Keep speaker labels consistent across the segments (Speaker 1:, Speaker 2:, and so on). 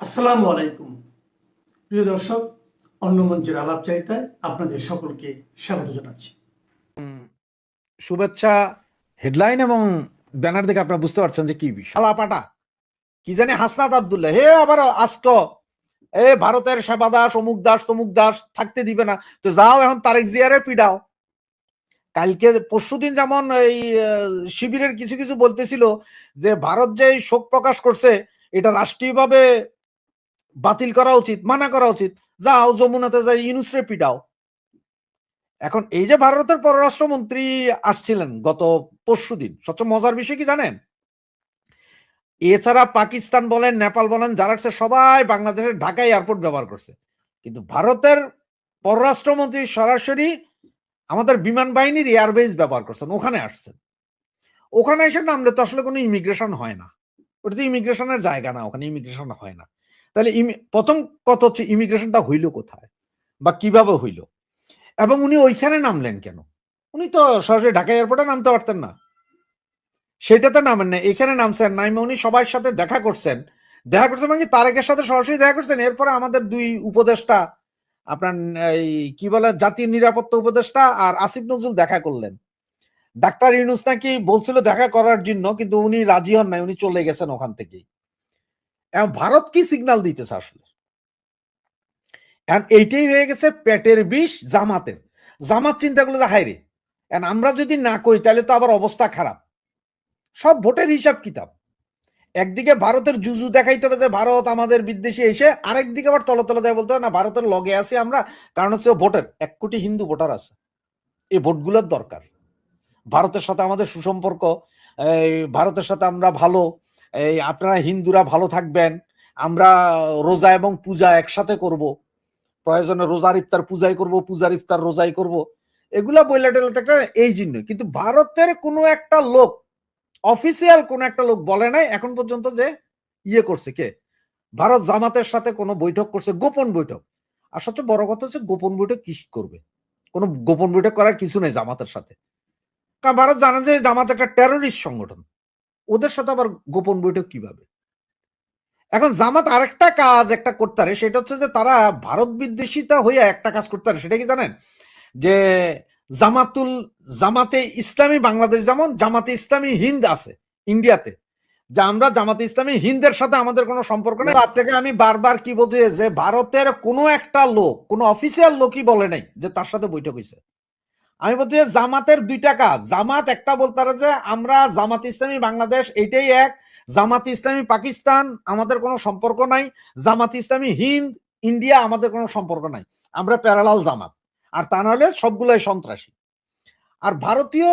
Speaker 1: আসসালামু আলাইকুম প্রিয় দর্শক, অন্য মঞ্চের আলাপচারিতায় আপনাদের সকলকে স্বাগত জানাচ্ছি।
Speaker 2: শুভেচ্ছা হেডলাইন এবং ব্যানার দেখে আপনারা বুঝতে পারছেন যে কি বিষয়। পাটা কি জানি হাসনাত আব্দুল্লাহ হে আবার আজক ভারতের সেবা দাস অমুক দাস তমুক দাস থাকতে দিবে না, তো যাও এখন তারেক জিয়ারে পিডাও। কালকে পরশুদিন যেমন এই শিবিরের কিছু কিছু বলতেছিল যে ভারত যে শোক প্রকাশ করছে এটা রাষ্ট্রীয়ভাবে বাতিল করা উচিত, মানা করা উচিত, যাও যমুনাতে যাই ইউনুসরে পিডাও। এখন এই যে ভারতের পররাষ্ট্রমন্ত্রী আসছিলেন গত পরশুদিন, সবচেয়ে মজার বিষয় কি জানেন, এছাড়া পাকিস্তান বলেন নেপাল বলেন যারা সবাই বাংলাদেশের ঢাকা এয়ারপোর্ট ব্যবহার করছে, কিন্তু ভারতের পররাষ্ট্রমন্ত্রী সরাসরি আমাদের বিমান বাহিনীর এয়ারবেস ব্যবহার করছেন, ওখানে আসছেন। ওখানে এসে নামলে তো আসলে কোনো ইমিগ্রেশন হয় না, ওটা তো ইমিগ্রেশনের জায়গা না, ওখানে ইমিগ্রেশন হয় না। তাহলে প্রথম কথা হচ্ছে ইমিগ্রেশনটা হইল কোথায় বা কিভাবে হইল, এবং উনি ওইখানে নামলেন কেন? উনি তো সরাসরি ঢাকা এয়ারপোর্টে নামতে পারতেন না, সেটাতে নামেন না, এখানে নামছেন। নাইমে উনি সবার সাথে দেখা করছেন মানে তারেকের সাথে সরাসরি দেখা করছেন। এরপরে আমাদের দুই উপদেষ্টা, আপনার এই কি বলে জাতীয় নিরাপত্তা উপদেষ্টা আর আসিফ নজরুল দেখা করলেন। ডাক্তার ইউনুস নাকি বলছিল দেখা করার জন্য, কিন্তু উনি রাজি হন নাই, উনি চলে গেছেন ওখান থেকেই। ভারত কি সিগন্যাল দিতেছে আসলে? এইটাই হয়ে গেছে পেটের বিষ জামাতের। জামাত চিন্তা করলে যে হায় রে, আমরা যদি না কই তাহলে তো আবার অবস্থা খারাপ। সব ভোটের হিসাব কিতাব, একদিকে ভারতের জুজু দেখাইতে হবে যে ভারত আমাদের বিদ্বেষী এসে, আরেকদিকে আবার তলে তলে দেয় বলতে হবে না ভারতের লগে আছি আমরা, কারণ হচ্ছে ভোটের 1 কোটি হিন্দু ভোটার আছে, এই ভোটগুলোর দরকার। ভারতের সাথে আমাদের সুসম্পর্ক, ভারতের সাথে আমরা ভালো, আপনারা হিন্দুরা ভালো থাকবেন, আমরা রোজা এবং পূজা একসাথে করব, প্রয়োজনে রোজার ইফতার পূজাই করব, পূজার ইফতার রোজাই করব, এগুলা বইলা টেলা এই জন্য। কিন্তু ভারতের কোনো একটা লোক, অফিসিয়াল কোন একটা লোক বলে নাই এখন পর্যন্ত যে ইয়ে করছে কে ভারত জামাতের সাথে কোনো বৈঠক করছে, গোপন বৈঠক। আর সবচেয়ে বড় কথা হচ্ছে গোপন বৈঠক কি করবে, কোনো গোপন বৈঠক করার কিছু নেই জামাতের সাথে, কারণ ভারত জানে যে জামাত একটা টেরোরিস্ট সংগঠন, ওদের সাথে আবার গোপন বৈঠক কিভাবে? এখন জামাত আরেকটা কাজ একটা করতে পারে, সেটা হচ্ছে যে তারা ভারত বিদ্বেষিতা হইয়া একটা কাজ করতে পারে, সেটা কি জানেন, যে জামাতে ইসলামী বাংলাদেশ যেমন জামাতে ইসলামী হিন্দ আছে ইন্ডিয়াতে, যে আমরা জামাতে ইসলামী হিন্দের সাথে আমাদের কোনো সম্পর্ক নেই। আপনাকে আমি বারবার কি বলছি যে ভারতের কোনো একটা লোক, কোনো অফিসিয়াল লোকই বলে নাই যে তার সাথে বৈঠক হয়েছে। আমি বলছি জামাতের দুইটা কাজ, জামাত একটা বলতে পারে যে আমরা জামাত ইসলামী বাংলাদেশ এইটাই এক, জামাত ইসলামী পাকিস্তান আমাদের কোনো সম্পর্ক নাই, জামাত ইসলামী হিন্দ ইন্ডিয়া আমাদের কোনো সম্পর্ক নাই, আমরা প্যারালাল জামাত, আর তা নাহলে সবগুলাই সন্ত্রাসী। আর ভারতীয়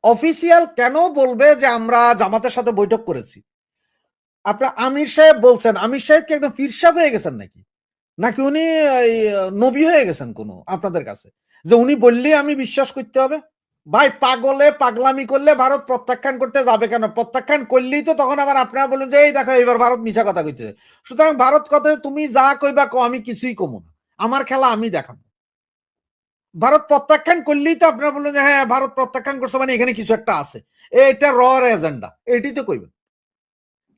Speaker 2: অফিসিয়াল কেন বলবে যে আমরা জামাতের সাথে বৈঠক করেছি? আপনার আমির সাহেব বলছেন, আমির সাহেব কি একদম পীর সাহেব হয়ে গেছেন নাকি, নাকি উনি নবী হয়ে গেছেন কোন আপনাদের কাছে, যে উনি বললেই আমি বিশ্বাস করতে হবে? ভাই পাগলে পাগলামি করলে ভারত প্রত্যাখ্যান করতে যাবে কেন? প্রত্যাখ্যান করলেই তো তখন আবার আপনারা বলেন যে এই দেখো এবার ভারত মিছা কথা কইতেছে। সুতরাং ভারত কথা তুমি যা কইবা আমি কিছুই কমু না, আমার খেলা আমি দেখাবো। ভারত প্রত্যাখ্যান করলেই তো আপনারা বললেন যে হ্যাঁ ভারত প্রত্যাখ্যান করছে মানে এখানে কিছু একটা আছে, এটা র এজেন্ডা, এটি তো কইবেন।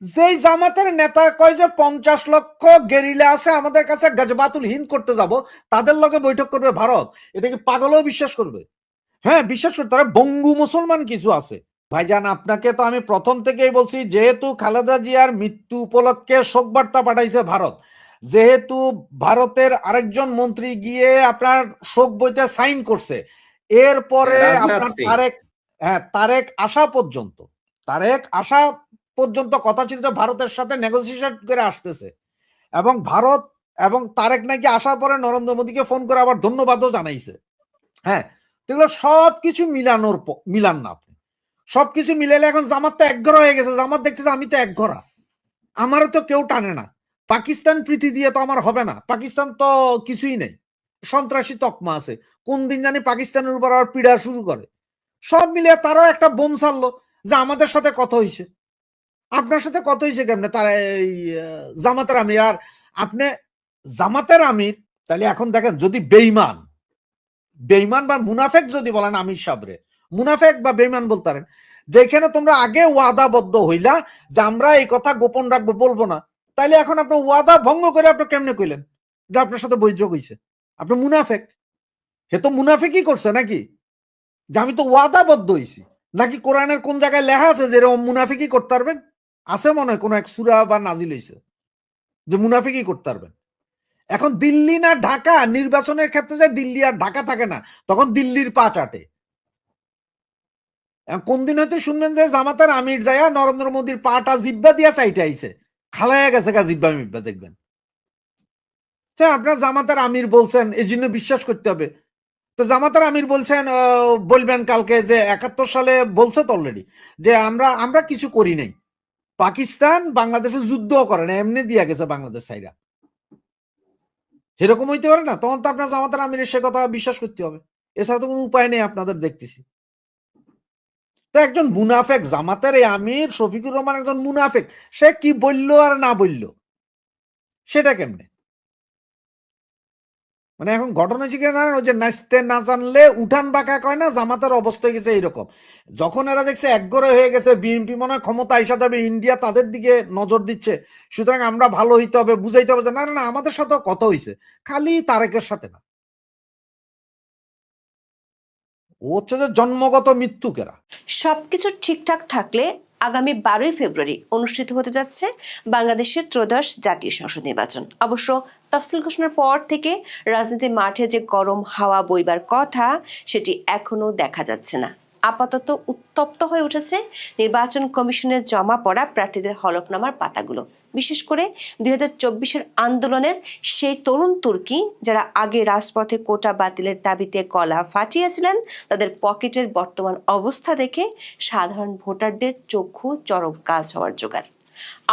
Speaker 2: যেই জামাতের নেতা কয় যে 50 লক্ষ গেরিলা আছে আমাদের কাছে গজবাতুল হিন্দ করতে যাব, তাদের লগে বৈঠক করবে ভারত, এটা কি পাগলও বিশ্বাস করবে? হ্যাঁ বিশ্বাস করতে পারে, বঙ্গু মুসলমান কিছু আছে। ভাইজান আপনাকে তো আমি প্রথম থেকেই বলছি, যেহেতু খালেদা জিয়ার মৃত্যু উপলক্ষে শোক বার্তা পাঠাইছে ভারত, যেহেতু ভারতের আরেকজন মন্ত্রী গিয়ে আপনার শোক বইতে সাইন করছে, এরপরে আপনার তারেক আসা পর্যন্ত কথা ছিল যে ভারতের সাথে নেগোসিয়েশন করে আসতেছে, এবং ভারত এবং তারেক নাকি আসার পরে নরেন্দ্র মোদীকে ফোন করে আবার ধন্যবাদও জানাইছে। হ্যাঁ, এগুলো সবকিছু মিলান না আপনি, সবকিছু মিলাইলে এখন জামাত তো একঘরা হয়ে গেছে। জামাত দেখতেছে আমি তো একঘরা, আমারও তো কেউ টানে না, পাকিস্তান প্রীতি দিয়ে তো আমার হবে না, পাকিস্তান তো কিছুই নেই, সন্ত্রাসী তকমা আছে, কোন দিন জানি পাকিস্তানের উপর আর পীড়া শুরু করে। সব মিলিয়ে তারাও একটা বোম ছাড়লো যে আমাদের সাথে কথা হয়েছে। আপনার সাথে কথা হয়েছে কেমনে? তারা এই জামাতের আমির, আর আপনি জামাতের আমির, তাহলে এখন দেখেন যদি বেঈমান বা মুনাফেক যদি বলেন আমির সাবরে মুনাফেক বা বেঈমান বলতে পারেন, যেখানে তোমরা আগে ওয়াদাবদ্ধ হইলা যে আমরা এই কথা গোপন রাখবো, বলবো না, তাইলে এখন আপনার ওয়াদা ভঙ্গ করে আপনি কেমনে কইলেন যে আপনার সাথে বৈঠক হইছে? আপনি মুনাফেক। হে তো মুনাফেকই করছে নাকি? যে আমি তো ওয়াদাবদ্ধ হইছি। নাকি কোরআনের কোন জায়গায় লেখা আছে যে এরকম মুনাফিকই করতে পারবেন? আছে মনে হয় কোন এক সূরা বা নাজিল হইছে যে মুনাফিকই করতে পারবেন। এখন দিল্লি না ঢাকা নির্বাচনের ক্ষেত্রে যে দিল্লি আর ঢাকা থাকে না, তখন দিল্লির পা চাটে। কোন দিন হয়তো শুনবেন যে জামাতার আমির যায়া নরেন্দ্র মোদীর পাটা জিব্বা দিয়া চাইতে আইছে, খালাইয়া গেছে গা জিব্বা মিব্বা, দেখবেন। হ্যাঁ, আপনার জামাতার আমির বলছেন, এই জন্য বিশ্বাস করতে হবে। তো জামাতার আমির বলছেন, বলবেন কালকে যে 71 সালে বলছে তো অলরেডি যে আমরা আমরা কিছু করি নাই, পাকিস্তান বাংলাদেশে যুদ্ধ করে না, এমনি দিয়া গেছে বাংলাদেশ সাইরা। এরকম হইতে পারে না? তখন তো আপনার জামাতার আমিরের সে কথা বিশ্বাস করতে হবে, এছাড়া তো কোনো উপায় নেই আপনাদের দেখতেছি। তো একজন মুনাফেক, জামাতের এই আমির শফিকুর রহমান একজন মুনাফেক, সে কি বললো আর না বললো সেটা কেমনে? মানে এখন ঘটনা হচ্ছে কি জানেন, ওই যে নাচতে না জানলে উঠান বাঁকা কয় না, জামাতের অবস্থা হয়ে গেছে এইরকম। যখন এরা দেখছে একগরে হয়ে গেছে, বিএনপি মনে হয় ক্ষমতা আইসা যাবে, ইন্ডিয়া তাদের দিকে নজর দিচ্ছে, সুতরাং আমরা ভালো হইতে হবে, বুঝাইতে হবে যে না না আমাদের সাথে কথা হইছে, খালি তারেকের সাথে না। ও হচ্ছে যে জন্মগত মৃত্যুকেরা।
Speaker 3: সবকিছু ঠিকঠাক থাকলে আগামী 12ই ফেব্রুয়ারি অনুষ্ঠিত হতে যাচ্ছে বাংলাদেশের ত্রয়োদশ জাতীয় সংসদ নির্বাচন। অবশ্য তফসিল ঘোষণার পর থেকে রাজনীতির মাঠে যে গরম হাওয়া বইবার কথা, সেটি এখনো দেখা যাচ্ছে না। আপাতত উত্তপ্ত হয়ে উঠেছে নির্বাচন কমিশনের জমা পড়া প্রার্থীদের হলফনামার পাতাগুলো। বিশেষ করে 2024-এর আন্দোলনের সেই তরুণ তুর্কি যারা আগে রাজপথে কোটা বাতিলের দাবিতে গলা ফাটিয়েছিলেন, তাদের পকেটের বর্তমান অবস্থা দেখে সাধারণ ভোটারদের চক্ষু চরম কাজ হওয়ার জোগাড়।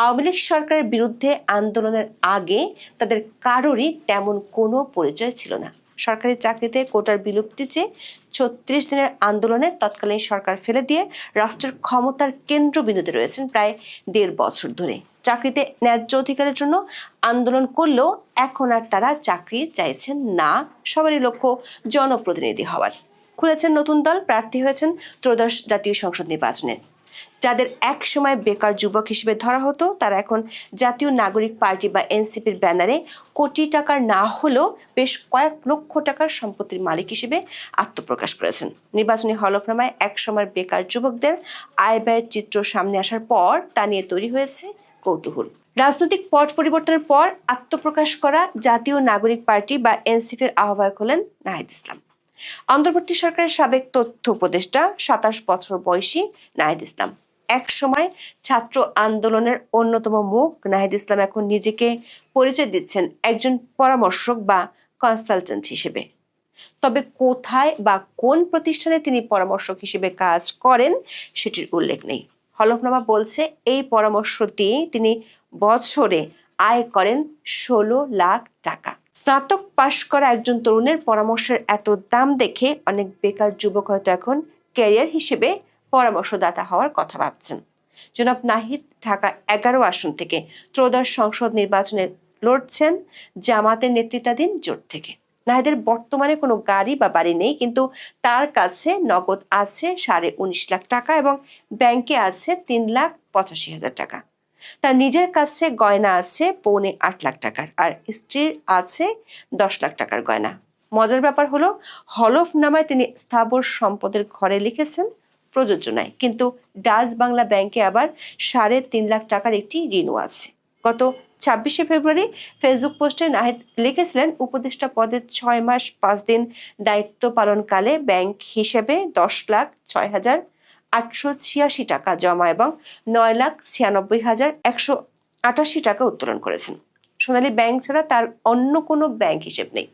Speaker 3: আওয়ামী লীগ সরকারের বিরুদ্ধে আন্দোলনের আগে তাদের কারোরই তেমন কোনো পরিচয় ছিল না। সরকারি চাকরিতে কোটার বিলুপ্তি চেয়ে 36 দিনের আন্দোলনে তৎকালীন সরকার ফেলে দিয়ে রাষ্ট্রের ক্ষমতার কেন্দ্রবিন্দুতে রয়েছেন প্রায় 1.5 বছর ধরে। চাকরিতে ন্যায্য অধিকারের জন্য আন্দোলন করলেও এখন আর তারা চাকরি চাইছেন না, সবারই লক্ষ্য জনপ্রতিনিধি হওয়ার। খুলেছেন নতুন দল, প্রার্থী হয়েছেন ত্রয়োদশ জাতীয় সংসদ নির্বাচনে। যাদের এক সময় বেকার যুবক হিসেবে ধরা হতো, তারা এখন জাতীয় নাগরিক পার্টি বা এনসিপির ব্যানারে কোটি টাকার না হলেও বেশ কয়েক লক্ষ টাকার সম্পত্তির মালিক হিসেবে আত্মপ্রকাশ করেছেন। নির্বাচনী হলফনামায় এক সময়ের বেকার যুবকদের আয় ব্যয়ের চিত্র সামনে আসার পর তা নিয়ে তৈরি হয়েছে কৌতূহল। রাজনৈতিক পট পরিবর্তনের পর আত্মপ্রকাশ করা জাতীয় নাগরিক পার্টি বা এনসিপির আহ্বায়ক হলেন নাহিদ ইসলাম। অন্তর্বর্তী সরকারের সাবেক তথ্য উপদেষ্টা 27 বছর বয়সী নাহিদ ইসলাম। এক সময় ছাত্র আন্দোলনের অন্যতম মুখ নাহিদ ইসলাম এখন নিজেকে পরিচয় দিচ্ছেন একজন পরামর্শক বা কনসালটেন্ট হিসেবে। তবে কোথায় বা কোন প্রতিষ্ঠানে তিনি পরামর্শক হিসেবে কাজ করেন সেটির উল্লেখ নেই। হলফনামা বলছে এই পরামর্শ দিয়ে তিনি বছরে আয় করেন 16 লাখ টাকা। স্নাতক পাশ করা একজন তরুণের পরামর্শের এত দাম দেখে অনেক বেকার যুবক হয়তো এখন ক্যারিয়ার হিসেবে পরামর্শদাতা হওয়ার কথা ভাবছেন। জনাব নাহিদ ঢাকা 11 আসন থেকে ত্রয়োদশ সংসদ নির্বাচনে লড়ছেন জামাতের নেতৃত্বাধীন জোট থেকে। নাহিদের বর্তমানে কোনো গাড়ি বা বাড়ি নেই, কিন্তু তার কাছে নগদ আছে 19.5 লাখ টাকা এবং ব্যাংকে আছে 3,85,000 টাকা। তার নিজের কাছে গয়না আছে 7.5 লাখ টাকার, আর স্ত্রীর আছে 10 লাখ টাকার গয়না। মজার ব্যাপার হলো, হলফনামায় তিনি স্থাবর সম্পদের ঘরে লিখেছেন প্রযোজনায়, কিন্তু ডাচ বাংলা ব্যাংকে আবার 3.5 লাখ টাকার একটি ঋণও আছে। গত 26শে ফেব্রুয়ারি ফেসবুক পোস্টে নাহিদ লিখেছিলেন, উপদেষ্টা পদে 6 মাস 5 দিন দায়িত্ব পালনকালে ব্যাংক হিসেবে 10,06,886 টাকা জমা এবং 9,96,188 টাকা উত্তোলন করেছেন। সোনালী ব্যাংক ছাড়া তার অন্য কোনো ব্যাংক হিসেব নেই।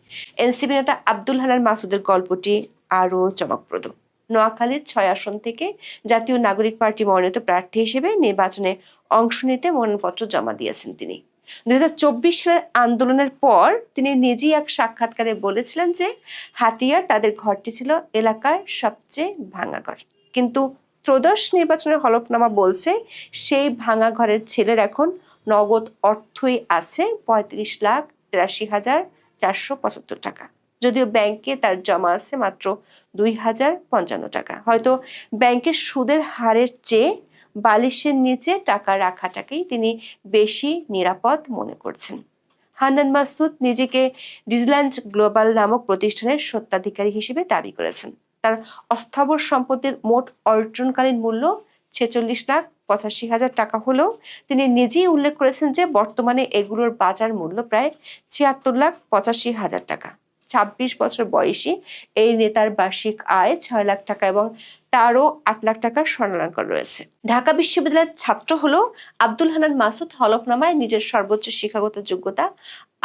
Speaker 3: এনসিপি নেতা আব্দুল হান্নান মাসুদের গল্পটি আরও চমকপ্রদ। নোয়াখালীর 6 আসন থেকে জাতীয় নাগরিক পার্টি মনোনীত প্রার্থী হিসেবে নির্বাচনে অংশ নিতে মনোনয়নপত্র জমা দিয়েছেন তিনি। 2024 সালের আন্দোলনের পর তিনি নিজেই এক সাক্ষাৎকারে বলেছিলেন যে হাতিয়ার তাদের ঘরটি ছিল এলাকার সবচেয়ে ভাঙা ঘর। কিন্তু ত্রয়োদশ নির্বাচনের হলফনামা বলছে সেই ভাঙা ঘরের ছেলের এখন নগদ অর্থই আছে 35,83,475 টাকা, যদিও ব্যাংকে তার জমা আছে মাত্র 2,055 টাকা। হয়তো ব্যাংকের সুদের হারের চেয়ে বালিশের নিচে টাকা রাখাটাকেই তিনি বেশি নিরাপদ মনে করছেন। হান্নান মাসুদ নিজেকে ডিজল্যান্ড গ্লোবাল নামক প্রতিষ্ঠানের স্বত্বাধিকারী হিসেবে দাবি করেছেন। তার অস্থাবর সম্পত্তির মোট অর্জনকালীন মূল্য 46,85,000 টাকা হলেও তিনি নিজেই উল্লেখ করেছেন যে বর্তমানে এগুলোর বাজার মূল্য প্রায় 76,85,000 টাকা। 26 বছর বয়সী এই নেতার বার্ষিক আয় 6 লাখ টাকা এবং তারও 8 লাখ টাকার স্বর্ণালঙ্কার রয়েছে। ঢাকা বিশ্ববিদ্যালয়ের ছাত্র হলেও আব্দুল হান্নান মাসুদ হলফনামায় নিজের সর্বোচ্চ শিক্ষাগত যোগ্যতা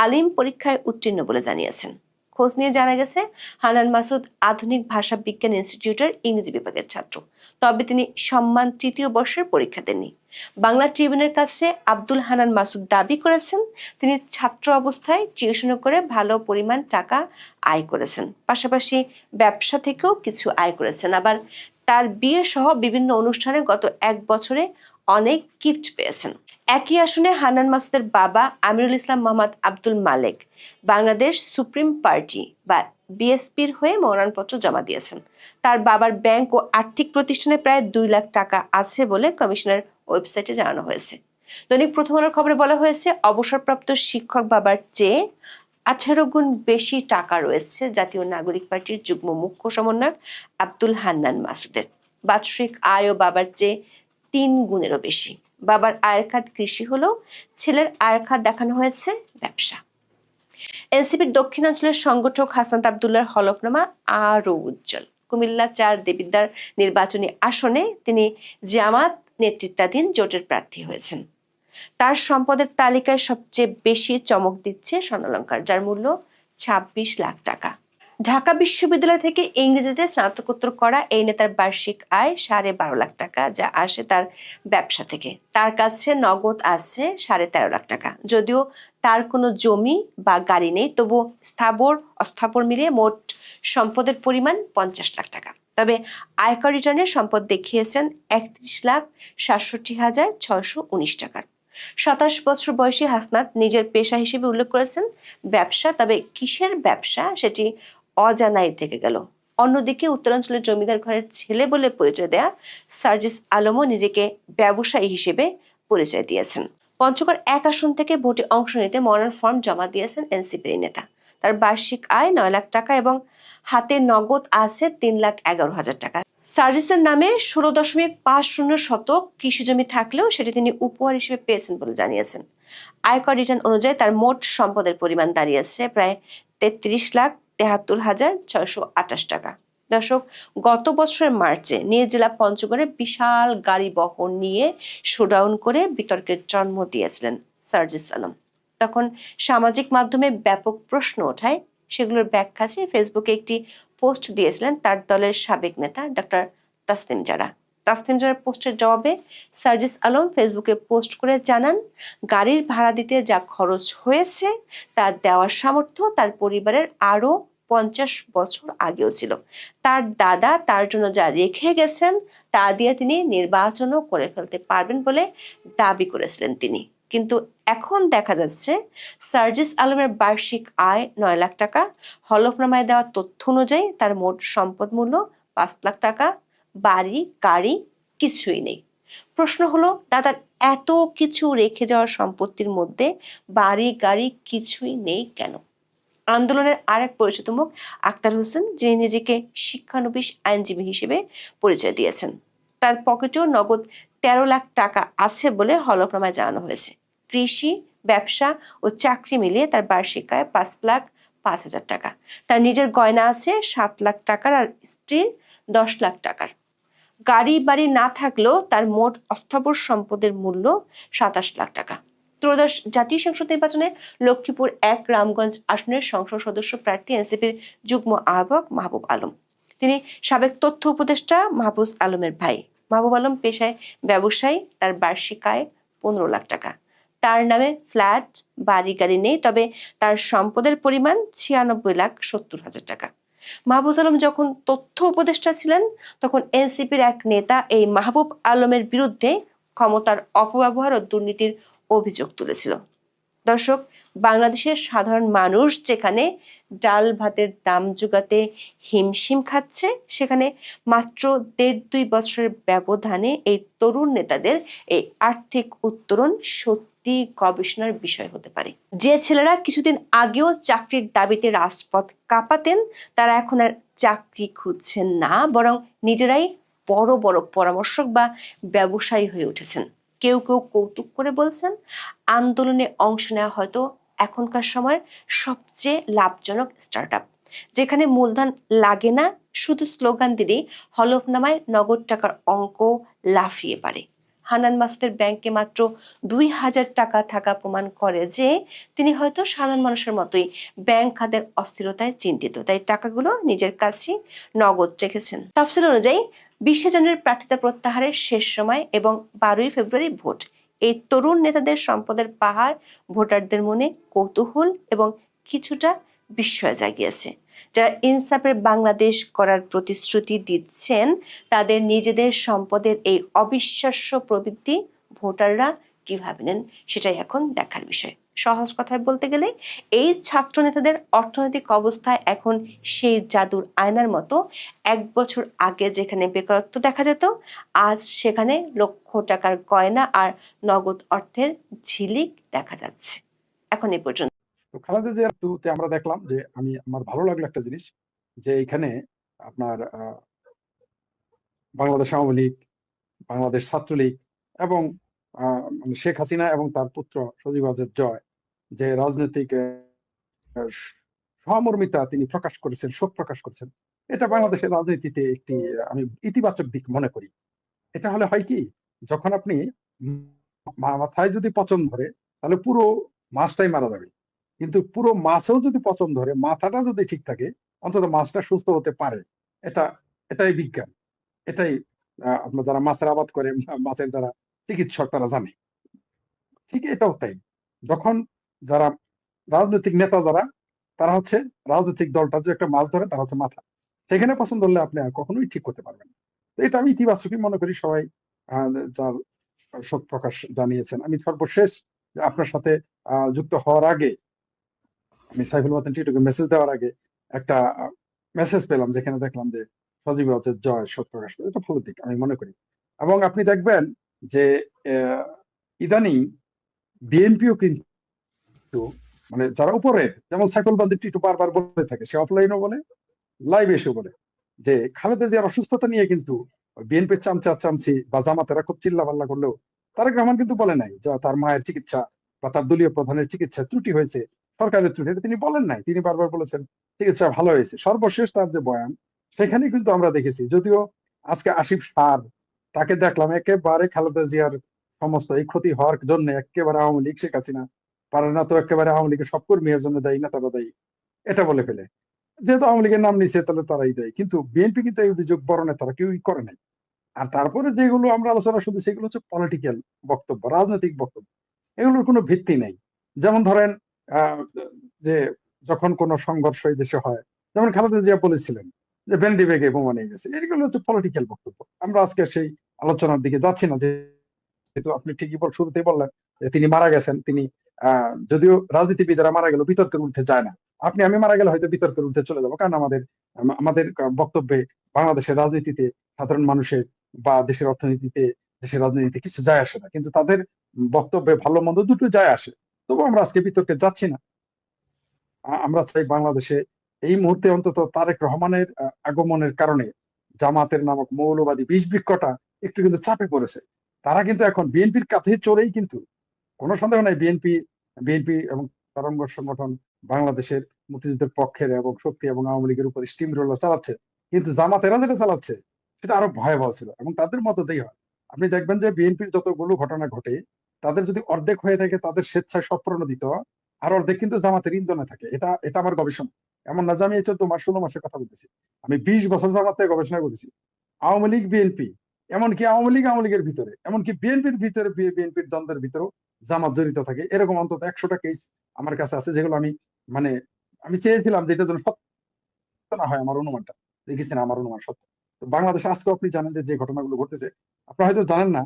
Speaker 3: আলিম পরীক্ষায় উত্তীর্ণ বলে জানিয়েছেন। খোঁজ নিয়ে জানা গেছে হান্নান মাসুদ আধুনিক ভাষা বিজ্ঞান ইনস্টিটিউটের ইংরেজি বিভাগের ছাত্র, তবে তিনি সম্মান 3য় বর্ষের পরীক্ষা দেননি। বাংলা ট্রিবিউনের কাছে আব্দুল হান্নান মাসুদ দাবি করেছেন তিনি ছাত্র অবস্থায় টিউশন করে ভালো পরিমাণ টাকা আয় করেছেন, পাশাপাশি ব্যবসা থেকেও কিছু আয় করেছেন। আবার তার বিয়ে সহ বিভিন্ন অনুষ্ঠানে গত 1 বছরে অনেক গিফট পেয়েছেন। একই আসনে হান্নান মাসুদের বাবা আমিরুল ইসলাম মোহাম্মদ আব্দুল মালেক বাংলাদেশ সুপ্রিম পার্টি বা বিএসপির হয়ে মনোনয়নপত্র জমা দিয়েছেন। তার বাবার ব্যাংক ও আর্থিক প্রতিষ্ঠানে প্রায় 2 লাখ টাকা আছে বলে কমিশনের ওয়েবসাইটে জানানো হয়েছে। দৈনিক প্রথম আলোর খবরে বলা হয়েছে অবসরপ্রাপ্ত শিক্ষক বাবার চেয়ে 18 গুণ বেশি টাকা রয়েছে জাতীয় নাগরিক পার্টির যুগ্ম মুখ্য সমন্বয়ক আব্দুল হান্নান মাসুদের। বাৎসরিক আয়ও বাবার চেয়ে 3 গুণেরও বেশি। বাবার আয়ের খাত কৃষি হলেও ছেলের আয়ের খাত দেখানো হয়েছে ব্যবসা। এনসিপির দক্ষিণাঞ্চলের সংগঠক হাসনাত আব্দুল্লাহর হলফনামা আরও উজ্জ্বল। কুমিল্লা 4 দেবিদ্বার নির্বাচনী আসনে তিনি জামাত নেতৃত্বাধীন জোটের প্রার্থী হয়েছেন। তার সম্পদের তালিকায় সবচেয়ে বেশি চমক দিচ্ছে স্বর্ণালঙ্কার, যার মূল্য 26 লাখ টাকা। ঢাকা বিশ্ববিদ্যালয় থেকে ইংরেজিতে স্নাতকোত্তর করা এই নেতার বার্ষিক আয় 12.5 লাখ টাকা, যা আসে তার ব্যবসা থেকে। তার কাছে নগদ আছে 13.5 লাখ টাকা। যদিও তার কোনো জমি বা গাড়ি নেই, তবু স্থাবর অস্থাবর মিলিয়ে মোট সম্পদের পরিমাণ 50 লাখ টাকা। তবে আয়কর রিটার্নে সম্পদ দেখিয়েছেন 31,67,619 টাকার। 27 বছর বয়সী হাসনাত নিজের পেশা হিসেবে উল্লেখ করেছেন ব্যবসা, তবে কিসের ব্যবসা সেটি অজানাই থেকে গেল। অন্যদিকে উত্তরাঞ্চলের জমিদার ঘরের ছেলে বলে পরিচয় দেয়া সার্জিস আলমও নিজেকে ব্যবসায়ী হিসেবে পরিচয় দিয়েছেন। পঞ্চগড় 1 আসন থেকে ভোটে অংশ নিতে মনোনয়ন ফর্ম জমা দিয়েছেন এনসিপির নেতা। তার বার্ষিক আয় 9 লাখ টাকা এবং হাতে নগদ আছে 3,11,000 টাকা। সার্জিসের নামে 16.50 শতক কৃষি জমি থাকলেও সেটি তিনি উপহার হিসেবে পেয়েছেন বলে জানিয়েছেন। আয়কর রিটার্ন অনুযায়ী তার মোট সম্পদের পরিমাণ দাঁড়িয়েছে প্রায় 33,73,628 টাকা। দর্শক, গত বছরের মার্চে নিজ জেলা পঞ্চগড়ে বিশাল গাড়ি বহর নিয়ে শোডাউন করে বিতর্কের জন্ম দিয়েছিলেন সার্জিস আলম। তখন সামাজিক মাধ্যমে ব্যাপক প্রশ্ন ওঠায়। সেগুলোর ব্যাখ্যা আছে ফেসবুকে একটি পোস্ট দিয়েছিলেন তার দলের সাবেক নেতা ডক্টর তাসনিম জারা। তাসনিম জারার পোস্টের জবাবে সার্জিস আলম ফেসবুকে পোস্ট করে জানান, গাড়ির ভাড়া দিতে যা খরচ হয়েছে তা দেওয়ার সামর্থ্য তার পরিবারের আরো 50 বছর আগেও ছিল। তার দাদা তার জন্য যা রেখে গেছেন তা দিয়ে তিনি নির্বাচনও করে ফেলতে পারবেন বলে দাবি করেছিলেন তিনি। কিন্তু এখন দেখা যাচ্ছে সার্জিস আলমের বার্ষিক আয় 9 লাখ টাকা। হলফনামায় দেওয়া তথ্য অনুযায়ী তার মোট সম্পদ মূল্য 5 লাখ টাকা। বাড়ি গাড়ি কিছুই নেই। প্রশ্ন হলো, দাদার এত কিছু রেখে যাওয়া সম্পত্তির মধ্যে বাড়ি গাড়ি কিছুই নেই কেন? আন্দোলনের আরেক পরিচিত মুখ আক্তার হোসেন, যিনি নিজেকে শিক্ষানবিশ আইনজীবী হিসেবে পরিচয় দিয়েছেন, তার পকেটেও নগদ 13 লাখ টাকা আছে বলে হলফনামায় জানানো হয়েছে। কৃষি, ব্যবসা ও চাকরি মিলিয়ে তার বার্ষিক আয় 5,05,000 টাকা। তার নিজের গয়না আছে 7 লাখ টাকার আর স্ত্রীর 10 লাখ টাকার। গাড়ি বাড়ি না থাকলেও তার মোট অস্থাবর সম্পদের মূল্য 27 লাখ টাকা। ত্রয়োদশ জাতীয় সংসদ নির্বাচনে লক্ষ্মীপুর 1 রামগঞ্জ আসনের সংসদ সদস্য প্রার্থী এনসিপির যুগ্ম আহ্বায়ক মাহবুব আলম। তিনি সাবেক তথ্য উপদেষ্টা মাহফুজ আলমের ভাই। মাহবুব আলম পেশায় ব্যবসায়ী। তার বার্ষিক আয় 15 লাখ টাকা। তার নামে ফ্ল্যাট, বাড়ি গাড়ি নেই, তবে তার সম্পদের পরিমাণ 96,70,000 টাকা। মাহবুব আলম যখন তথ্য উপদেষ্টা ছিলেন তখন এনসিপির এক নেতা এই মাহবুব আলমের বিরুদ্ধে ক্ষমতার অপব্যবহার ও দুর্নীতির অভিযোগ তুলেছিল। দর্শক, বাংলাদেশের সাধারণ মানুষ যেখানে ডাল ভাতের দাম জোগাতে হিমশিম খাচ্ছে, সেখানে মাত্র ১.৫-২ বছরের ব্যবধানে এই তরুণ নেতাদের এই আর্থিক উত্তরণ সত্যি গবেষণার বিষয় হতে পারে। যে ছেলেরা কিছুদিন আগেও চাকরির দাবিতে রাজপথ কাঁপাতেন, তারা এখন আর চাকরি খুঁজছেন না, বরং নিজেরাই বড় বড় পরামর্শক বা ব্যবসায়ী হয়ে উঠেছেন। কেউ কেউ কৌতুক করে বলছেন, আন্দোলনে অংশ নেওয়া হয়তো এখনকার সময়ের সবচেয়ে লাভজনক স্টার্টআপ, যেখানে মূলধন লাগে না, শুধু স্লোগান দিলেই হলফনামায় নগদ টাকার অঙ্ক লাফিয়ে পারে। হান্নান মাসুদের ব্যাংকে মাত্র ২,০০০ টাকা থাকা প্রমাণ করে যে তিনি হয়তো সাধারণ মানুষের মতোই ব্যাংক খাতের অস্থিরতায় চিন্তিত, তাই টাকাগুলো নিজের কাছে নগদ রেখেছেন। তফসিল অনুযায়ী ২০শে জানুয়ারি প্রার্থিতা প্রত্যাহারের শেষ সময় এবং ১২ই ফেব্রুয়ারি ভোট। এই তরুণ নেতাদের সম্পদের পাহাড় ভোটারদের মনে কৌতূহল এবং কিছুটা বিস্ময় জাগিয়েছে। যারা ইনসাফের বাংলাদেশ করার প্রতিশ্রুতি দিচ্ছেন, তাদের নিজেদের সম্পদের এই অবিশ্বাস্য প্রবৃদ্ধি ভোটাররা কিভাবে নেন, সেটাই এখন দেখার বিষয়। সহজ কথায় বলতে গেলে এই ছাত্র নেতাদের অর্থনৈতিক অবস্থা এখন সেই জাদুর আয়নার মতো। ১ বছর আগে যেখানে বেকারত্ব দেখা যেত, আজ সেখানে লক্ষ টাকার গয়না আর নগদ অর্থের ঝিলিক দেখা যাচ্ছে। এখন এ পর্যন্ত।
Speaker 4: তো খালেদা জিয়ার টুতে আমরা দেখলাম যে আমার ভালো লাগলো একটা জিনিস, যে এখানে আপনার বাংলাদেশ আওয়ামী লীগ, বাংলাদেশ ছাত্রলীগ এবং মানে শেখ হাসিনা এবং তার পুত্র সজীব ওয়াজেদ জয় যে রাজনৈতিক সহমর্মিতা তিনি প্রকাশ করেছেন, শোক প্রকাশ করেছেন, এটা বাংলাদেশের রাজনীতিতে একটি আমি ইতিবাচক দিক মনে করি। এটা হলে হয় কি, যখন আপনি মাথায় যদি পচন ধরে তাহলে পুরো মাছটাই মারা যাবে, কিন্তু পুরো মাছেও যদি পচন ধরে, মাথাটা যদি ঠিক থাকে, অন্তত মাছটা সুস্থ হতে পারে। এটা এটাই বিজ্ঞান, এটাই আপনার যারা মাছের আবাদ করে, মাছের যারা চিকিৎসক তারা জানে। ঠিক এটাও তাই, যখন যারা রাজনৈতিক নেতা যারা, তারা হচ্ছে রাজনৈতিক দলটা যে একটা মাছ ধরে, তারা হচ্ছে মাথা, সেখানে পছন্দ হলে আপনি আর কখনোই ঠিক করতে পারবেন না। তো এটা আমি ইতিবাচকই মনে করি। সবাই যার শোক প্রকাশ জানিয়েছেন। আমি সর্বশেষ আপনার সাথে যুক্ত হওয়ার আগে, আমি সাইফুল মাতান টিটুকে মেসেজ দেওয়ার আগে একটা মেসেজ পেলাম, যেখানে দেখলাম যে সজীব ওয়াজেদ জয় শোক প্রকাশ করে। এটা ভালো দিক আমি মনে করি। এবং আপনি দেখবেন যে ইদানিং বিএনপিও কিন্তু মানে যারা উপরে, যেমন সাইফুল বান্দির টিটু বারবার বলে থাকে, সে অফলাইনও বলে, লাইভ এসে বলে, যে খালেদা জিয়ার অসুস্থতা নিয়ে কিন্তু বিএনপির চামচি বা জামাতেরা খুব চিল্লাপাল্লা করলেও তারেক রহমান কিন্তু বলে নাই যে তার মায়ের চিকিৎসা বা তার দলীয় প্রধানের চিকিৎসা ত্রুটি হয়েছে, সরকারের ত্রুটি, এটা তিনি বলেন নাই। তিনি বারবার বলেছেন চিকিৎসা ভালো হয়েছে। সর্বশেষ তার যে বয়ান, সেখানে কিন্তু আমরা দেখেছি, যদিও আজকে আসিফ সার, তাকে দেখলাম একেবারে খালেদা জিয়ার সমস্ত এই ক্ষতি হওয়ার জন্য একেবারে আওয়ামী লীগ, শেখ হাসিনা পারে না তো একেবারে আওয়ামী লীগের সব কর্মীর জন্য দায়ী, না তারা দায়ী, এটা বলে ফেলে। যেহেতু আওয়ামী লীগের নাম নিছে, তাহলে তারাই দেয়। কিন্তু বিএনপি কিন্তু এই অভিযোগ বড় নেতারা কেউই করে নাই। আর তারপরে যেগুলো আমরা আলোচনা শুধু, সেগুলো হচ্ছে পলিটিক্যাল বক্তব্য, রাজনৈতিক বক্তব্য, এগুলোর কোনো ভিত্তি নেই। যেমন ধরেন যে যখন কোনো সংঘর্ষ এই দেশে হয়, যেমন খালেদা জিয়া বলেছিলেন যে ভ্যানিটি ব্যাগে বোমা নিয়ে গেছে, এগুলো হচ্ছে পলিটিক্যাল বক্তব্য। আমরা আজকে সেই আলোচনার দিকে যাচ্ছি না। যেহেতু আপনি ঠিকই শুরুতেই বললেন যে তিনি মারা গেছেন, তিনি যদিও রাজনীতিবিদেরা মারা গেল বিতর্কের ঊর্ধ্বে যায় না, আপনি আমি মারা গেলে হয়তো বিতর্কের ঊর্ধ্বে চলে যাবো, কারণ আমাদের বক্তব্যে বাংলাদেশের রাজনীতিতে, সাধারণ মানুষের বা দেশের অর্থনীতিতে, দেশের রাজনীতিতে কিছু যায় আসে না, কিন্তু তাদের বক্তব্যে ভালো মন্দ দুটো যায় আসে। তবু আমরা আজকে বিতর্কে যাচ্ছি না। আমরা চাই বাংলাদেশে এই মুহূর্তে অন্তত তারেক রহমানের আগমনের কারণে জামাতের নামক মৌলবাদী বিষ বৃক্ষটা একটু কিন্তু চাপে পড়েছে। তারা কিন্তু এখন বিএনপির কাছে চড়েই, কিন্তু কোনো সন্দেহ নাই বিএনপি এবং তরঙ্গ সংগঠন বাংলাদেশের মুক্তিযুদ্ধের পক্ষের এবং শক্তি এবং আওয়ামী লীগের উপর স্টিম রোলার চালাচ্ছে, কিন্তু জামাতেরা যেটা চালাচ্ছে সেটা আরো ভয়াবহ ছিল, এবং তাদের মততেই হয়। আপনি দেখবেন যে বিএনপির যতগুলো ঘটনা ঘটে, তাদের যদি অর্ধেক হয়ে থাকে তাদের স্বেচ্ছায় স্বপ্রণোদিত, আর অর্ধেক কিন্তু জামাতের ইন্ধনে থাকে। এটা আমার গবেষণা। এমন না যে আমি এই 14 মাস 16 মাসের কথা বলতেছি, আমি 20 বছর জামাতে গবেষণা করেছি। আওয়ামী লীগ বিএনপি, এমনকি আওয়ামী লীগের ভিতরে, এমনকি বিএনপির ভিতরে, বিএনপির দ্বন্দ্বের ভিতরেও জামাত জড়িত থাকে। এরকম অন্তত 100টা কেস আমার কাছে আছে, যেগুলো মানে আমি চেয়েছিলাম যে এটা যেন সত্য না হয়, আমার অনুমানটা দেখেছি না, আমার অনুমান সত্য। তো বাংলাদেশে আজকে আপনি জানেন যে যে ঘটনাগুলো ঘটতেছে, আপনারা হয়তো জানেন না,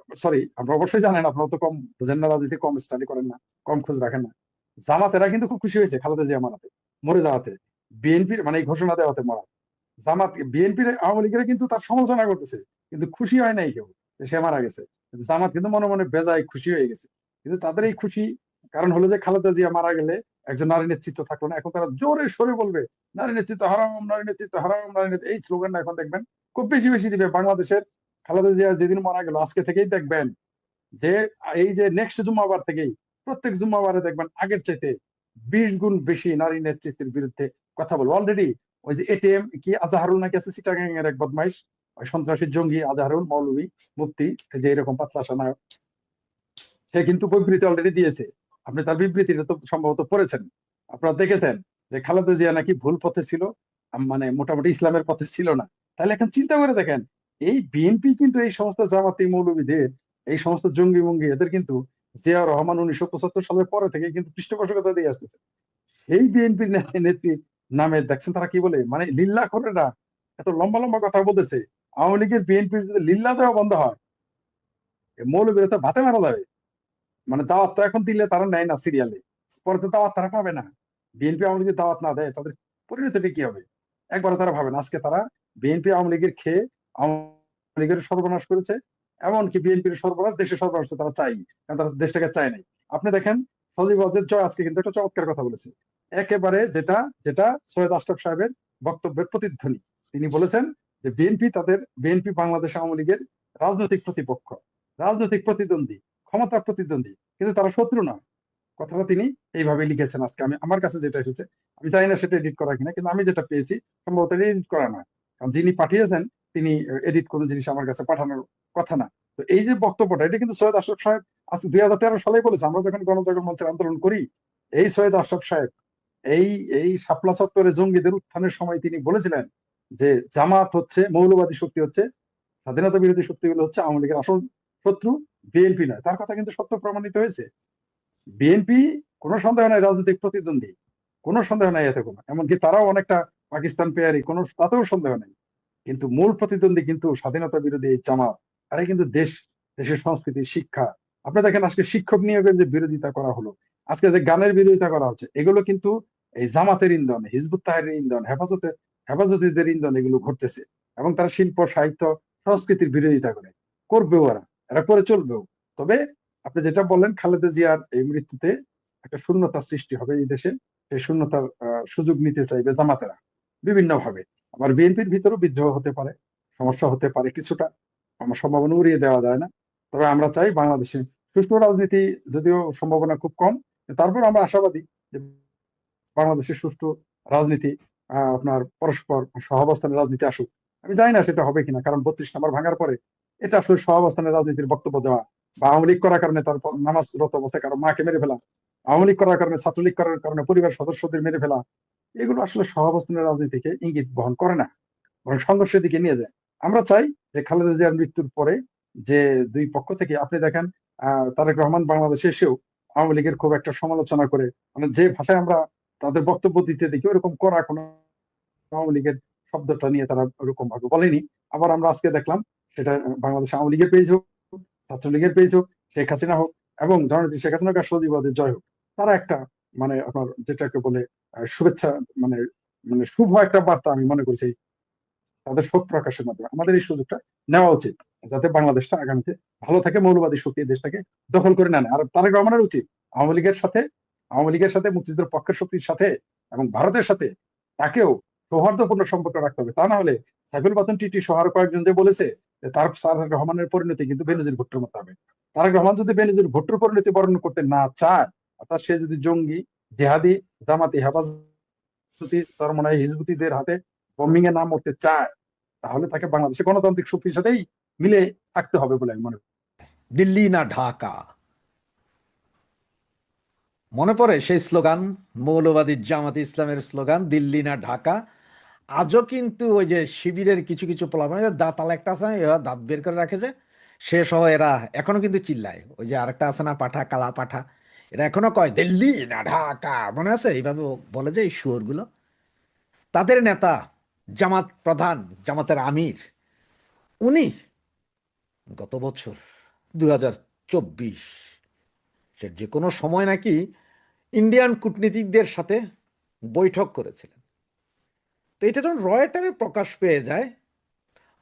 Speaker 4: সরি, আপনারা অবশ্যই জানেন, আপনারা তো কম বুঝেন না, রাজনীতি কম স্টাডি করেন না, কম খোঁজ রাখেন না। জামাতেরা কিন্তু খুব খুশি হয়েছে খালেদা জিয়া মারাতে, মরে যাওয়াতে, বিএনপির মানে এই ঘোষণা দেওয়াতে মরা। জামাত বিএনপির আওয়ামী লীগের কিন্তু তার সমালোচনা করতেছে, কিন্তু খুশি হয় নাই কেউ যে সে মারা গেছে। কিন্তু জামাত কিন্তু মনে মনে বেজায় খুশি হয়ে গেছে। কিন্তু তাদের এই খুশি কারণ হলো যে খালেদা জিয়া মারা গেলে একজন নারী নেতৃত্ব থাকলো না, এখন তারা জোরে সরে বলবে নারী নেতৃত্ব হারাম, নারী নেতৃত্ব হারাম, নারী নেতৃত্ব, এই স্লোগানটা এখন দেখবেন খুব বেশি বেশি দিবে বাংলাদেশের। খালেদা জিয়া যেদিন মারা গেল আজকে থেকেই দেখবেন যে এই যে নেক্সট জুম্মাবার থেকেই প্রত্যেক জুম্মাবারে দেখবেন আগের চাইতে 20 গুণ বেশি নারী নেতৃত্বের বিরুদ্ধে কথা বলবো। অলরেডি ওই যে এটিএম কি আজাহারুল নাকি আছে, চিটাগাং এর এক বদমাইশ, ওই সন্ত্রাসী জঙ্গি আজাহারুল মৌলভী মুফতি, এই যে এরকম পাতলা সানায়ক, সে কিন্তু বিবৃতি অলরেডি দিয়েছে। আপনি তার বিবৃতিটা তো সম্ভবত পড়েছেন, আপনারা দেখেছেন যে খালেদা জিয়া নাকি ভুল পথে ছিল, মানে মোটামুটি ইসলামের পথে ছিল না। তাহলে এখন চিন্তা করে দেখেন, এই বিএনপি কিন্তু এই সমস্ত জামাতি মৌলবীদের, এই সমস্ত জঙ্গি মঙ্গি এদের কিন্তু জিয়াউর রহমান 1975 সালের পরে থেকে কিন্তু পৃষ্ঠপোষকতা দিয়ে আসতেছে। এই বিএনপির নেত্রী নামে দেখছেন তারা কি বলে, মানে লিল্লা করেরা এত লম্বা লম্বা কথা বলতেছে। আওয়ামী লীগের বিএনপির যদি লিল্লা দেওয়া বন্ধ হয়, মৌলবীরা তো ভাতে মারা যাবে। মানে দাওয়াত তো এখন দিলে তারা নেয় না সিরিয়ালে, পরে তো দাওয়াত তারা পাবে না। বিএনপি আওয়ামী লীগের দাওয়াত না দেয় তাদের পরিণতিটা কি হবে একবারও তারা ভাবে না। আজকে তারা বিএনপি আওয়ামী লীগের খেয়ে আওয়ামী লীগের সর্বনাশ করেছে, এমনকি বিএনপির সর্বনাশ, দেশের সর্বনাশ তো তারা চাই, কারণ তারা দেশটাকে চায় নাই। আপনি দেখেন সজীব ওয়াজেদ জয় আজকে কিন্তু একটা চমৎকার কথা বলেছে, একেবারে যেটা যেটা সৈয়দ আশরাফ সাহেবের বক্তব্যের প্রতিধ্বনি। তিনি বলেছেন যে বিএনপি বাংলাদেশ আওয়ামী লীগের রাজনৈতিক প্রতিপক্ষ, রাজনৈতিক প্রতিদ্বন্দ্বী, ক্ষমতা প্রতিদ্বন্দ্বী, কিন্তু তারা শত্রু না। কথাটা তিনি এইভাবে লিখেছেন আজকে। আমি আমার কাছে যেটা এসেছে, আমি জানি না সেটা এডিট করা কিনা, কিন্তু আমি যেটা পেয়েছি সম্ভবত এডিট করা না, কারণ যিনি পাঠিয়েছেন তিনি এডিট কোনো জিনিস আমার কাছে পাঠানোর কথা না। তো এই যে বক্তব্যটা, এটা কিন্তু সৈয়দ আশরাফ সাহেব আজকে 2013 সালে বলেছে, আমরা যখন গণজাগরণ মঞ্চের আন্দোলন করি, এই সৈয়দ আশরাফ সাহেব এই এই শাপলা চত্বরে জঙ্গিদের উত্থানের সময় তিনি বলেছিলেন যে জামাত হচ্ছে মৌলবাদী শক্তি, হচ্ছে স্বাধীনতা বিরোধী শক্তিগুলো হচ্ছে আওয়ামী লীগের আসল শত্রু, বিএনপি নয়। তার কথা কিন্তু সত্য প্রমাণিত হয়েছে। বিএনপি কোনো সন্দেহ নাই রাজনৈতিক প্রতিদ্বন্দ্বী, কোনো সন্দেহ নাই এতে কোনো, এমনকি তারাও অনেকটা পাকিস্তান পেয়ারি, কোনো তাতেও সন্দেহ নেই। কিন্তু মূল প্রতিদ্বন্দ্বী কিন্তু স্বাধীনতা বিরোধী এই জামাত। আরে কিন্তু দেশের সংস্কৃতি, শিক্ষা, আপনি দেখেন আজকে শিক্ষক নিয়োগের যে বিরোধিতা করা হলো, আজকে যে গানের বিরোধিতা করা হচ্ছে, এগুলো কিন্তু এই জামাতের ইন্ধন, হিজবুত তাহরিরের ইন্ধন, হেফাজতিদের ইন্ধন, এগুলো ঘটতেছে। এবং তারা শিল্প, সাহিত্য, সংস্কৃতির বিরোধিতা করবেও, এরা করে চলবেও। তবে আপনি যেটা বললেন খালেদা জিয়ার এই মৃত্যুতে একটা শূন্যতা সৃষ্টি হবে এই দেশে, সেই শূন্যতার সুযোগ নিতে চাইবে জামাতেরা বিভিন্ন ভাবে। আবার বিএনপির ভিতরেও বিদ্রোহ হতে পারে, সমস্যা হতে পারে কিছুটা, আমার সম্ভাবনা উড়িয়ে দেওয়া যায় না। তবে আমরা চাই বাংলাদেশে সুষ্ঠু রাজনীতি, যদিও সম্ভাবনা খুব কম, তারপর আমরা আশাবাদী যে বাংলাদেশের সুষ্ঠু রাজনীতি, আপনার পরস্পর সহাবস্থানের রাজনীতি আসুক। আমি জানি না সেটা হবে কিনা, কারণ 32 নম্বর ভাঙার পরে এটা আসলে সহাবস্থানের রাজনীতির বক্তব্য দেওয়া, বা আওয়ামী লীগ করার কারণে তার নামাজরত অবস্থায় কারো মাকে মেরে ফেলা, আওয়ামী লীগ করার কারণে, ছাত্রলীগ করার কারণে পরিবার সদস্যদের মেরে ফেলা, এগুলো আসলে সহাবস্থানের রাজনীতিকে ইঙ্গিত বহন করে না, বরং সংঘর্ষের দিকে নিয়ে যায়। আমরা চাই যে খালেদা জিয়ার মৃত্যুর পরে যে দুই পক্ষ থেকে, আপনি দেখেন তারেক রহমান বাংলাদেশে এসেও আওয়ামী লীগের খুব একটা সমালোচনা করে, মানে যে ভাষায় আমরা তাদের বক্তব্য দিতে দেখি ওরকম করা কোনো আওয়ামী লীগের শব্দটা নিয়ে তারা ওরকম ভাবে বলেনি। আবার আমরা আজকে দেখলাম সেটা বাংলাদেশ আওয়ামী লীগের পেজ হোক, ছাত্রলীগের পেজ হোক, শেখ হাসিনা হোক, এবং জননেত্রী শেখ হাসিনা সজীব ওয়াজেদ জয় হোক, তারা একটা মানে আপনার যেটাকে বলে শুভেচ্ছা, মানে মানে শুভ একটা বার্তা আমি মনে করছি তাদের শোক প্রকাশের মাধ্যমে আমাদের এই সুযোগটা নেওয়া উচিত, যাতে বাংলাদেশটা আগামীতে ভালো থাকে, মৌলবাদী শক্তি দেশটাকে দখল করে না নেয়। আর তারেক রহমানের উচিত আওয়ামী লীগের সাথে মুক্তিযুদ্ধের পক্ষের শক্তির সাথে এবং ভারতের সাথে তাকেও সৌহার্দ্যপূর্ণ সম্পর্ক রাখতে হবে। তা না হলে সাইফুল বাতন টিটি সহ আরো কয়েকজন যে বলেছে যে তারেক রহমানের পরিণতি কিন্তু বেনজির ভুট্টোর মতো হবে। তারেক রহমান যদি বেনজির ভুট্টোর পরিণতি বর্ণন করতে না চায়, অর্থাৎ সে যদি জঙ্গি, জেহাদি, জামাতি, হেফাজতি, চরমনাই, হিজবুতিদের হাতে বম্বিং এ না মরতে চায়, তাহলে তাকে বাংলাদেশের গণতান্ত্রিক শক্তির সাথেই মিলে থাকতে হবে বলে আমি মনে করি।
Speaker 2: দিল্লি না ঢাকা, মনে পড়ে সেই স্লোগান, মৌলবাদী জামাত ইসলামের স্লোগান, দিল্লি না ঢাকা। আজও কিন্তু ওই যে শিবিরের কিছু কিছু পোলাপান, দাঁতাল একটা আছে না, এরা দাঁত বের করে রাখে যে, সে সহ এরা এখনো কিন্তু চিল্লায়। ওই যে আরেকটা আছে না, পাঠা, কালা পাঠা, এরা এখনো কয় দিল্লি না ঢাকা, মনে আছে? এইভাবে বলে যে এই শুয়োরগুলো। তাদের নেতা, জামাত প্রধান, জামাতের আমির, উনি গত বছর 2024 সে যে কোনো সময় নাকি ইন্ডিয়ান কূটনীতিকদের সাথে বৈঠক করেছিলেন। তো এটা যখন রয়টারে প্রকাশ পেয়ে যায়,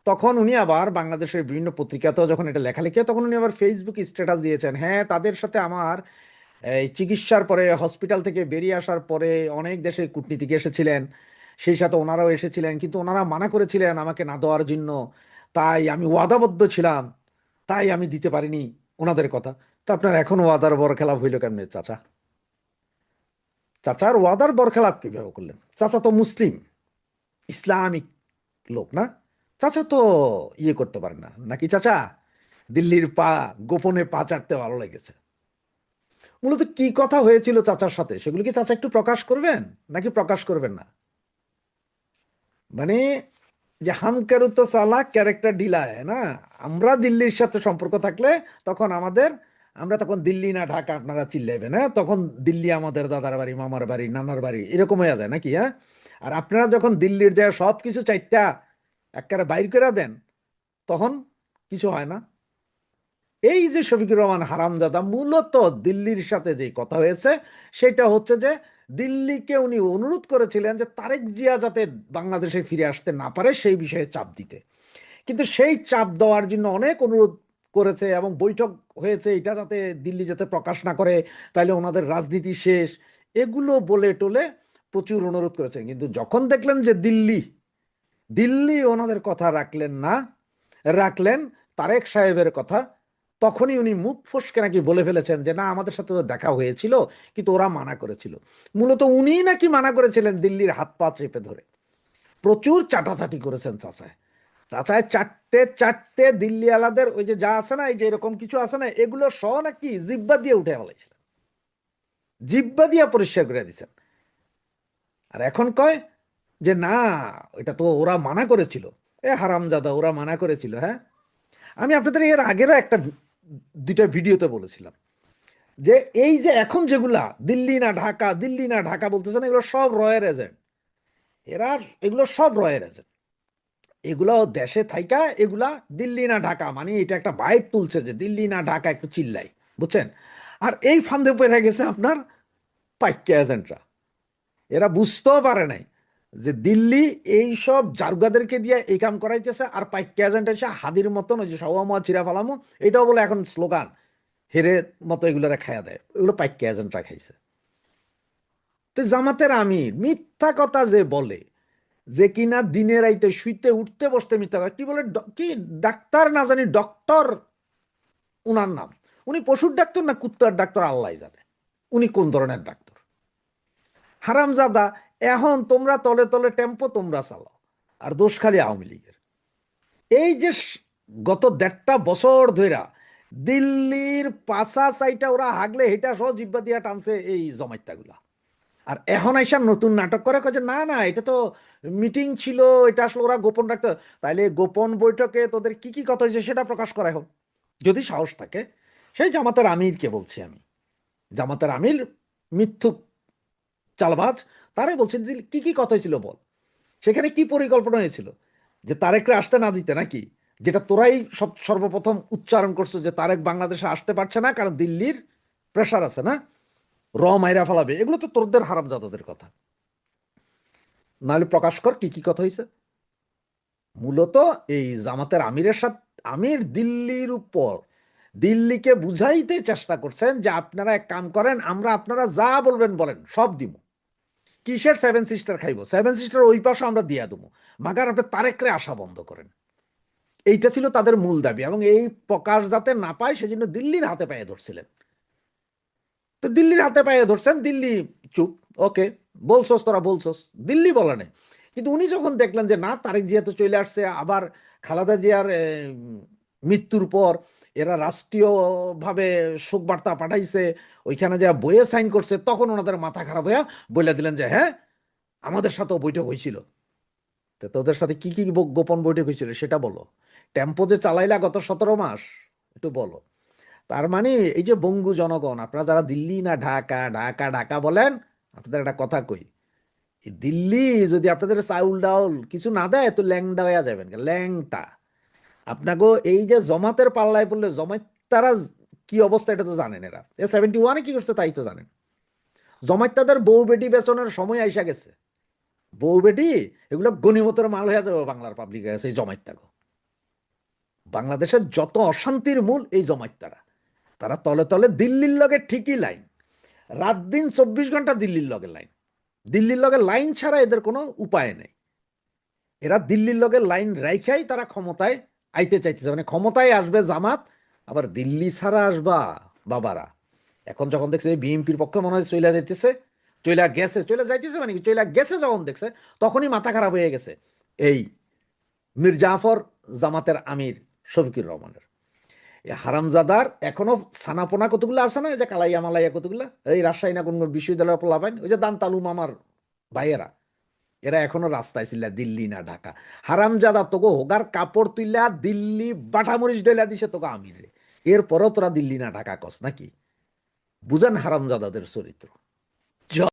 Speaker 2: তখন উনি আবার বাংলাদেশের বিভিন্ন পত্রিকাতেও যখন এটা লেখালেখি হয়, তখন উনি আবার ফেসবুকে স্ট্যাটাস দিয়েছেন, হ্যাঁ তাদের সাথে আমার এই চিকিৎসার পরে হসপিটাল থেকে বেরিয়ে আসার পরে অনেক দেশের কূটনীতিক এসেছিলেন, সেই সাথে ওনারাও এসেছিলেন, কিন্তু ওনারা মানা করেছিলেন আমাকে না দেওয়ার জন্য, তাই আমি ওয়াদাবদ্ধ ছিলাম, তাই আমি দিতে পারিনি ওনাদের কথা। তা আপনার এখন ওয়াদার বরখেলাপ হইল কেমনে চাচা? চাচার ওয়াদার বরখেলাপ কিভাবে করলেন? চাচা তো মুসলিম ইসলামিক লোক না, চাচা তো ইয়ে করতে পারে না নাকি? চাচা দিল্লির গোপনে পা চাটতে ভালো লেগেছে। মূলত কি কথা হয়েছিল চাচার সাথে সেগুলো কি চাচা একটু প্রকাশ করবেন নাকি প্রকাশ করবেন না? মানে যে হাম কেরু তো সালা ক্যারেক্টার ঢিলা হয় না, আমরা দিল্লির সাথে সম্পর্ক থাকলে তখন আমরা তখন দিল্লি না ঢাকা আপনারা চিল্লাইবেন, হ্যাঁ তখন দিল্লি আমাদের দাদার বাড়ি, মামার বাড়ি, নানার বাড়ি, এরকম হয়ে যায় নাকি? হ্যাঁ, আর আপনারা যখন দিল্লির যায় সব কিছু চাইটা একেবারে বাইর করে দেন, তখন কিছু হয় না। এই যে শফিকুর রহমান হারামজাদা মূলত দিল্লির সাথে যে কথা হয়েছে সেটা হচ্ছে যে দিল্লিকে উনি অনুরোধ করেছিলেন যে তারেক জিয়া যাতে বাংলাদেশে ফিরে আসতে না পারে সেই বিষয়ে চাপ দিতে, কিন্তু সেই চাপ দেওয়ার জন্য অনেক অনুরোধ করেছে এবং বৈঠক হয়েছে এটা যাতে দিল্লি যাতে প্রকাশ না করে, তাইলে ওনাদের রাজনীতি শেষ, এগুলো বলে টোলে প্রচুর অনুরোধ করেছেন। কিন্তু যখন দেখলেন যে দিল্লি ওনাদের কথা রাখলেন তারেক সাহেবের কথা, তখনই উনি মুখ ফসকে নাকি বলে ফেলেছেন যে না আমাদের সাথে তো দেখা হয়েছিল কিন্তু ওরা মানা করেছিল। মূলত উনি নাকি মানা করেছিলেন দিল্লির হাত পা চেপে ধরে। প্রচুর চাটাচাটি করেছেন চাচায় চাটতে চাটতে দিল্লি আলাদের ওই যে যা আছে না, এই যে এরকম কিছু আছে না, এগুলো সহ নাকি জিব্বা দিয়ে উঠে ফেলেছিলেন, জিব্বা দিয়ে পরিষ্কার করে দিচ্ছেন। আর এখন কয় যে না এটা তো ওরা মানা করেছিল। হারামজাদা, ওরা মানা করেছিল? হ্যাঁ, আমি আপনাদের এর আগেরও দুইটা ভিডিওতে বলেছিলাম যে এই যে এখন যেগুলা দিল্লি না ঢাকা, দিল্লি না ঢাকা বলতেছেন, এগুলো সব রয়ের এজেন্ট। এগুলো সব রয়ের এজেন্ট। এগুলো দেশে থাইকা এগুলা দিল্লি না ঢাকা মানে এটা একটা ভাইব তুলছে যে দিল্লি না ঢাকা একটু চিল্লাই, বুঝছেন? আর এই ফান্দে পড়ে গেছে আপনার পাইক্কা এজেন্টরা। এরা বুঝতেও পারে নাই যে দিল্লি এই সব জারগাদেরকে দিয়ে এই কাম করাইতেছে, আর পাইক্কা এজেন্ট এসে হাদির মতন ওই যে সওয়া চিরা ফালামো, এটাও বলে এখন স্লোগান, হেরে মতো এগুলোরা খাইয়া দেয়, এগুলো পাইক্কা এজেন্টরা খাইছে। তো জামাতের আমির মিথ্যা কথা যে বলে, যে কিনা দিনে রাইতে শুইতে উঠতে বসতে মিথ্যা কথা কি বলে, কি ডাক্তার না জানি ডক্টর উনার নাম, উনি পশুর ডাক্তার না কুত্তার ডাক্তার আল্লাহ জানে উনি কোন ধরনের ডাক্তার। হারামজাদা, এখন তোমরা তলে তলে টেম্পো তোমরা চালাও, আর দোষ খালি আওয়ামী লীগের। এই যে গত 1.5 বছর ধইরা দিল্লির পাশা সাইটা ওরা হাগলে হেটা সহ জিব্বা দিয়া টানছে এই জমাইতাগুলা, আর এখন আইসা নতুন নাটক করে যে না না এটা তো মিটিং ছিল, এটা আসলে ওরা গোপন রাখতে। তাইলে গোপন বৈঠকে তোদের কি কি কথা হয়েছে সেটা প্রকাশ করা হোক যদি সাহস থাকে। সেই জামাতের আমিরকে বলছি আমি, জামাতের আমির মিথ্যুক চালবাজ, তারাই বলছে কি কি কথা হয়েছিল বল, সেখানে কি পরিকল্পনা হয়েছিল, যে তারেকরে আসতে না দিতে নাকি, যেটা তোরাই সর্বপ্রথম উচ্চারণ করছো যে তারেক বাংলাদেশে আসতে পারছে না কারণ দিল্লির প্রেশার আছে না, মাইরা ফেলাবে, এগুলো তো তোরদের হারামজাদাদের কথা। নাহলে প্রকাশ কর কি কি কথা হয়েছে। মূলত এই জামাতের আমিরের সাথে আমির দিল্লির উপর দিল্লিকে বুঝাইতে চেষ্টা করছেন যে আপনারা এক কাম করেন, আমরা আপনারা যা বলবেন বলেন সব দিব, কিসের 7 সিস্টার খাইব, 7 সিস্টার ওই পাশে আমরা দিয়া দেবো, মাগার আপনি তারেকরে আসা বন্ধ করেন। এইটা ছিল তাদের মূল দাবি, এবং এই প্রকাশ যাতে না পায় সেজন্য দিল্লির হাতে পায়ে ধরছিলেন। তো দিল্লির হাতে পায়ে ধরছেন, দিল্লি চুপ, ওকে বলছস তোরা বলছস, দিল্লি বলে নাই। কিন্তু উনি যখন দেখলেন যে না তারেক জিয়া তো চলে আসছে, আবার খালেদা জিয়ার মৃত্যুর পর এরা রাষ্ট্রীয়ভাবে শোক বার্তা পাঠাইছে, ওইখানে যা বইয়ে সাইন করছে, তখন ওনাদের মাথা খারাপ হইয়া বলে দিলেন যে হ্যাঁ আমাদের সাথেও বৈঠক হয়েছিল। তো তোদের সাথে কি কি গোপন বৈঠক হয়েছিল সেটা বলো, টেম্পো যে চালাইলা গত 17 মাস একটু বলো। তার মানে এই যে বঙ্গু জনগণ, আপনারা যারা দিল্লি না ঢাকা ঢাকা ঢাকা বলেন, আপনাদের একটা কথা কই, দিল্লি যদি আপনাদের চাউল ডাউল কিছু না দেয় তো ল্যাংডা হয়ে যাবেন, ল্যাংটা। আপনাকে এই যে জমাতের পাল্লায় পড়লে জমাইতারা কি অবস্থা এটা তো জানেন, এরা 71-এ কি করছে তাই তো জানেন। জমাইতাদের বউ বেটি বেচনের সময় আইসা গেছে। বউ বেটি এগুলো গণিমতের মাল হয়ে যাবে বাংলার পাবলিকের কাছে। এই জমাইতাগো বাংলাদেশের যত অশান্তির মূল এই জমাইতারা। তারা তলে তলে দিল্লির লগে ঠিকই লাইন, রাত দিন 24 ঘন্টা দিল্লির লগে লাইন। দিল্লির লগে লাইন ছাড়া এদের কোনো উপায় নেই। এরা দিল্লির লগে লাইন রাইখাই তারা ক্ষমতায় আইতে চাইতেছে, মানে ক্ষমতায় আসবে জামাত, আবার দিল্লি ছাড়া আসবা বাবারা। এখন যখন দেখছে বিএনপির পক্ষে মনে হয় চইলা যাইতেছে, চইলা যাইতেছে মানে কি চইলা গেছে, যখন দেখছে তখনই মাথা খারাপ হয়ে গেছে এই মীর জাফর জামাতের আমির শফিকুর রহমানের। এই হারামজাদার এখনো ছানাপোনা কতগুলো আছে না, এই যে কালাইয়া মালাইয়া কতগুলো, এই রাজশাহী না কোন বিশ্ববিদ্যালয়ের পোলাপাইন, ওই যে দান তালু মামার ভাইয়েরা, এরা এখনো রাস্তায় ছিল, দিল্লি না ঢাকা। হারামজাদা তোকে হোগার কাপড় তুইলা দিল্লি বাটামরিচ ডেলা দিছে তোকে আমিরে, এরপরও তোরা দিল্লি না ঢাকা কস নাকি? বুঝেন হারামজাদাদের চরিত্র।